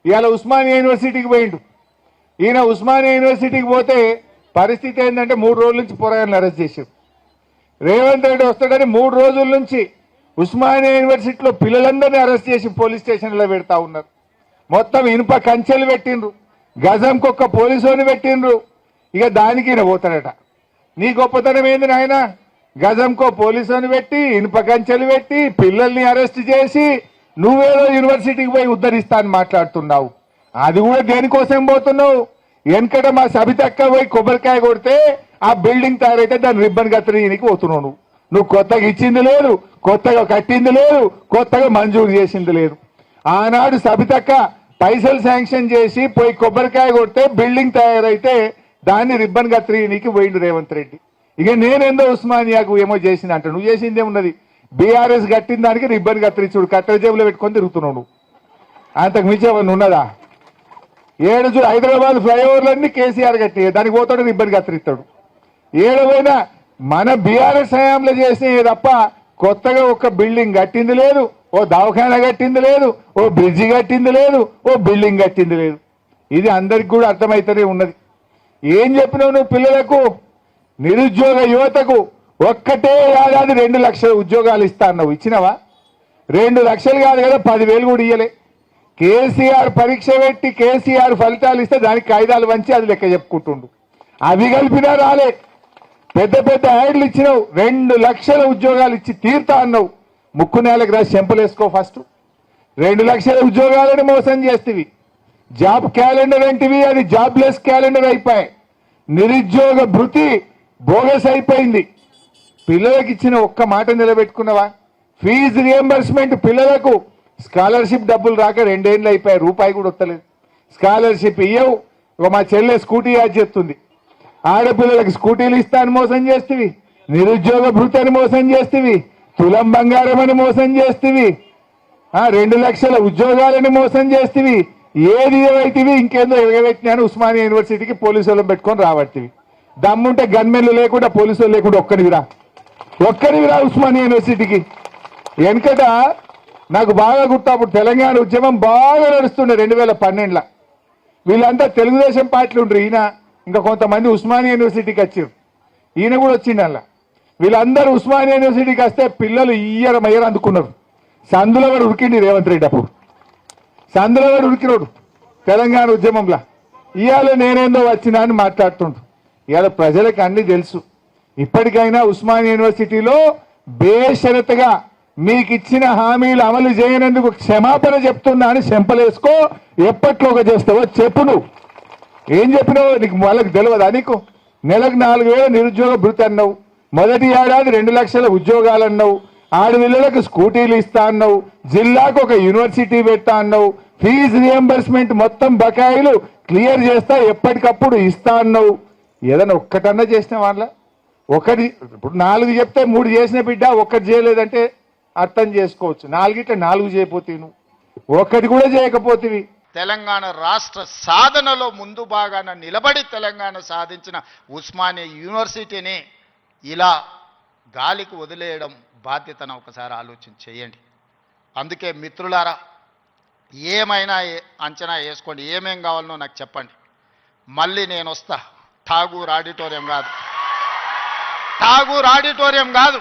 ఇవాళ ఉస్మానియా యూనివర్సిటీకి పోయిండు. ఈయన ఉస్మానియా యూనివర్సిటీకి పోతే పరిస్థితి ఏంటంటే 3 రోజుల నుంచి పోరాయాలను అరెస్ట్ చేశారు. రేవంత్ రెడ్డి వస్తాడని 3 రోజుల నుంచి ఉస్మానియా యూనివర్సిటీలో పిల్లలందరినీ అరెస్ట్ చేసి పోలీస్ స్టేషన్లో పెడతా ఉన్నారు. మొత్తం ఇనుప కంచెలు పెట్టిండ్రు, గజంకొక్క పోలీసుని పెట్టిండ్రు. ఇక దానికి ఈయన పోతాడట. నీ గొప్పతనం ఏంది నాయన? గజంకో పోలీసుని పెట్టి ఇనుప కంచెలు పెట్టి పిల్లల్ని అరెస్ట్ చేసి నువ్వేదో యూనివర్సిటీకి పోయి ఉద్ధరిస్తా అని మాట్లాడుతున్నావు. అది కూడా దేనికోసం పోతున్నావు? వెనకట మా సబితక్క పోయి కొబ్బరికాయ కొడితే ఆ బిల్డింగ్ తయారైతే దాన్ని రిబ్బన్ కత్తిరీనికి పోతున్నావు. నువ్వు కొత్తగా ఇచ్చింది లేదు, కొత్తగా కట్టింది లేదు, కొత్తగా మంజూరు చేసింది లేదు. ఆనాడు సబితక్క పైసలు శాంక్షన్ చేసి పోయి కొబ్బరికాయ కొడితే బిల్డింగ్ తయారైతే దాన్ని రిబ్బన్ కత్తిరీనికి పోయిండు రేవంత్ రెడ్డి. ఇక నేనేందో ఉస్మానియాకు ఏమో చేసింది అంట. నువ్వు చేసింది ఏమున్నది? బీఆర్ఎస్ కట్టిన దానికి రిబ్బన్ కత్తిరించుడు కట్టెల జేబులో పెట్టుకొని తిరుగుతున్నావు నువ్వు. అంతకు మించి ఏమన్నా ఉన్నదా? 7 హైదరాబాద్ ఫ్లైఓవర్లన్నీ కేసీఆర్ కట్టి దానికి పోతాడు రిబ్బన్ కత్తిరిస్తాడు. ఏడవైనా మన బీఆర్ఎస్ హయాంలో చేసినవి తప్ప కొత్తగా ఒక్క బిల్డింగ్ కట్టింది లేదు, ఓ దవాఖానా కట్టింది లేదు, ఓ బ్రిడ్జి కట్టింది లేదు, ఓ బిల్డింగ్ కట్టింది లేదు. ఇది అందరికి కూడా అర్థమైతేనే ఉన్నది. ఏం చెప్పినావు నువ్వు పిల్లలకు? నిరుద్యోగ యువతకు ఒక్కటే ఏడాది 2 లక్షల ఉద్యోగాలు ఇస్తా అన్నావు. ఇచ్చినవా? 2 లక్షలు కాదు కదా, 10,000 కూడా ఇయ్యలే. కేసీఆర్ పరీక్ష పెట్టి కేసీఆర్ ఫలితాలు ఇస్తే దానికి కాయిదాలు వంచి అది లెక్క చెప్పుకుంటుండు. అవి కలిపినా రాలే. పెద్ద పెద్ద యాడ్లు ఇచ్చినావు. 2 లక్షల ఉద్యోగాలు ఇచ్చి తీరుతా అన్నావు. ముక్కు నేలకు రాసి చెంపలేసుకో. ఫస్ట్ 2 లక్షల ఉద్యోగాలని మోసం చేస్తేవి. జాబ్ క్యాలెండర్ అంటివి, అది జాబ్లెస్ క్యాలెండర్ అయిపోయాయి. నిరుద్యోగ భృతి బోగస్ అయిపోయింది. పిల్లలకు ఇచ్చిన ఒక్క మాట నిలబెట్టుకున్నావా? ఫీజు రియంబర్స్మెంట్ పిల్లలకు స్కాలర్షిప్ డబ్బులు రాక 2 ఏళ్ళు అయిపోయాయి, రూపాయి కూడా వస్తలేదు. స్కాలర్షిప్ ఇయ్యవు. మా చెల్లె స్కూటీ యాడ్ చేస్తుంది. ఆడపిల్లలకు స్కూటీలు ఇస్తాను మోసం చేస్తేవి, నిరుద్యోగ భృతి అని మోసం చేస్తేవి, తులం బంగారం అని మోసం చేస్తేవి, 2 లక్షల ఉద్యోగాలని మోసం చేస్తేవి. ఏది ఏవైతివి ఇంకేందో ఎగబెట్టినాను ఉస్మానియా యూనివర్సిటీకి పోలీసు వాళ్ళని పెట్టుకొని రాబట్టివి. దమ్ముంటే గన్మెన్లు లేకుండా పోలీసు వాళ్ళు లేకుండా ఒక్కడివిరా ఉస్మానియా యూనివర్సిటీకి. వెనకట నాకు బాగా గుర్తు, అప్పుడు తెలంగాణ ఉద్యమం బాగా నడుస్తుండే 2012లో. వీళ్ళంతా తెలుగుదేశం పార్టీలు ఉండరు. ఈయన ఇంకా కొంతమంది ఉస్మానియా యూనివర్సిటీకి వచ్చారు. ఈయన కూడా వచ్చిండు అలా. వీళ్ళందరూ ఉస్మానియా యూనివర్సిటీకి వస్తే పిల్లలు ఇయ్యర అందుకున్నారు. సందులో వాడు ఉరికిండి రేవంత్ రెడ్డి. అప్పుడు సందులో వాడు ఉరికినోడు తెలంగాణ ఉద్యమంలో. ఇవాళ నేనేందో వచ్చినా అని మాట్లాడుతుండ్రు. ఇవాళ ప్రజలకు అన్ని తెలుసు. ఇప్పటికైనా ఉస్మానియా యూనివర్సిటీలో బేషరతుగా మీకు ఇచ్చిన హామీలు అమలు చేయనందుకు క్షమాపణ చెప్తున్నా అని చెంపలేసుకో. ఎప్పట్లోగా చేస్తావో చెప్పు. నువ్వు ఏం చెప్పినావు? నీకు వాళ్ళకి తెలియదా? నీకు నెలకు 4,000 నిరుద్యోగ భృతి అన్నావు. మొదటి ఏడాది 2 లక్షల ఉద్యోగాలు అన్నావు. ఆడపిల్లలకు స్కూటీలు ఇస్తా అన్నావు. జిల్లాకు ఒక యూనివర్సిటీ పెడతా అన్నావు. ఫీజు రియంబర్స్మెంట్ మొత్తం బకాయిలు క్లియర్ చేస్తా ఎప్పటికప్పుడు ఇస్తా అన్నావు. ఏదైనా ఒక్కటన్నా చేసిన వాళ్ళ ఒకటి. ఇప్పుడు 4 చెప్తే 3 చేసిన బిడ్డ, ఒక్కటి చేయలేదంటే అర్థం చేసుకోవచ్చు. 4 చేయకపోతే నువ్వు ఒక్కటి కూడా చేయకపోతేవి. తెలంగాణ రాష్ట్ర సాధనలో ముందు భాగాన నిలబడి తెలంగాణ సాధించిన ఉస్మానియా యూనివర్సిటీని ఇలా గాలికి వదిలేయడం బాధ్యతను ఒకసారి ఆలోచన చేయండి. అందుకే మిత్రులారా, ఏమైనా అంచనా వేసుకోండి. ఏమేం కావాలనో నాకు చెప్పండి. మళ్ళీ నేను వస్తా. ఠాగూర్ ఆడిటోరియం కాదు.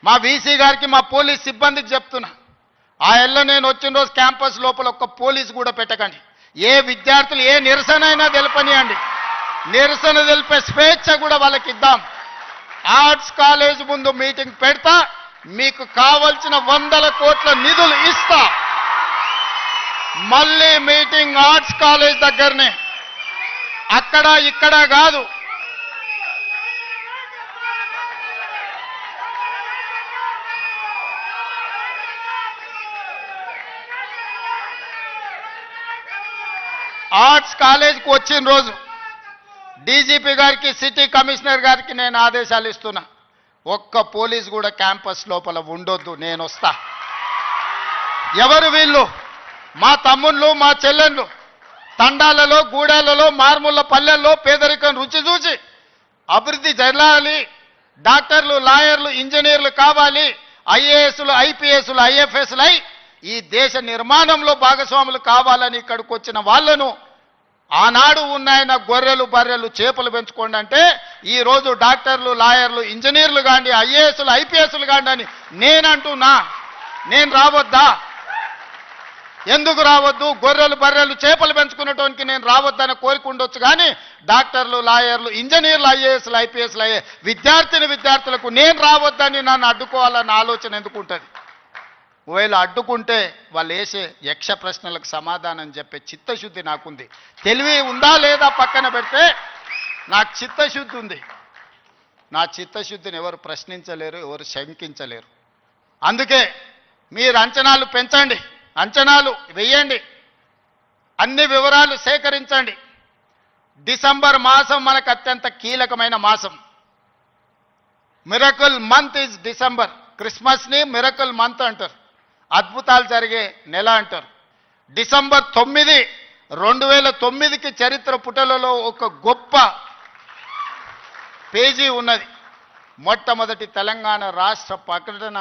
మా వీసీ గారికి, మా పోలీస్ సిబ్బందికి చెప్తున్నా, ఆ ఎల్ల నేను వచ్చిన రోజు క్యాంపస్ లోపల ఒక్క పోలీసు కూడా పెట్టకండి. ఏ విద్యార్థులు ఏ నిరసన అయినా తెలపనియండి. నిరసన తెలిపే స్వేచ్ఛ కూడా వాళ్ళకి ఇద్దాం. ఆర్ట్స్ కాలేజ్ ముందు మీటింగ్ పెడతా. మీకు కావలసిన 100 కోట్ల నిధులు ఇస్తా. మళ్ళీ మీటింగ్ ఆర్ట్స్ కాలేజ్ దగ్గరనే, అక్కడ ఇక్కడ కాదు. ఆర్ట్స్ కాలేజ్కి వచ్చిన రోజు డీజీపీ గారికి, సిటీ కమిషనర్ గారికి నేను ఆదేశాలు ఇస్తున్నా. ఒక్క పోలీస్ కూడా క్యాంపస్ లోపల ఉండొద్దు. నేను వస్తా. ఎవరు వీళ్ళు? మా తమ్ముళ్ళు, మా చెల్లెళ్ళు తండాలలో, గూడాలలో, మారుమూల పల్లెల్లో పేదరికం రుచి చూసి అభివృద్ధి జరగాలి, డాక్టర్లు, లాయర్లు, ఇంజనీర్లు కావాలి, ఐఏఎస్లు, ఐపీఎస్లు, ఐఎఫ్ఎస్లు అయి ఈ దేశ నిర్మాణంలో భాగస్వాములు కావాలని ఇక్కడికి వచ్చిన వాళ్ళను ఆనాడు ఉన్నాయన గొర్రెలు బర్రెలు చేపలు పెంచుకోండి అంటే ఈరోజు డాక్టర్లు లాయర్లు ఇంజనీర్లు కాండి ఐఏఎస్లు ఐపీఎస్లు కాండి అని నేనంటున్నా. నేను రావద్దా? ఎందుకు రావద్దు? గొర్రెలు బర్రెలు చేపలు పెంచుకునేటోనికి నేను రావద్దని కోరిక ఉండొచ్చు, కానీ డాక్టర్లు లాయర్లు ఇంజనీర్లు ఐఏఎస్లు ఐపీఎస్లు అయ్యే విద్యార్థులకు నేను రావద్దని నన్ను అడ్డుకోవాలన్న ఆలోచన ఎందుకు ఉంటుంది? ఒకవేళ అడ్డుకుంటే వాళ్ళు వేసే యక్ష ప్రశ్నలకు సమాధానం చెప్పే చిత్తశుద్ధి నాకుంది. తెలివి ఉందా లేదా పక్కన పెడితే నాకు చిత్తశుద్ధి ఉంది. నా చిత్తశుద్ధిని ఎవరు ప్రశ్నించలేరు, ఎవరు శంకించలేరు. అందుకే మీరు అంచనాలు పెంచండి, అంచనాలు వెయ్యండి, అన్ని వివరాలు సేకరించండి. డిసెంబర్ మాసం మనకు అత్యంత కీలకమైన మాసం. Miracle month is December. క్రిస్మస్ని మిరకల్ మంత్ అంటారు, అద్భుతాలు జరిగే నెల అంటారు. డిసెంబర్ 9, 2009కి చరిత్ర పుటలలో ఒక గొప్ప పేజీ ఉన్నది. మొట్టమొదటి తెలంగాణ రాష్ట్ర ప్రకటన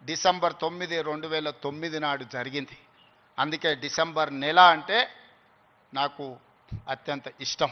డిసెంబర్ 9, 2009 నాడు జరిగింది. అందుకే డిసెంబర్ నెల అంటే నాకు అత్యంత ఇష్టం.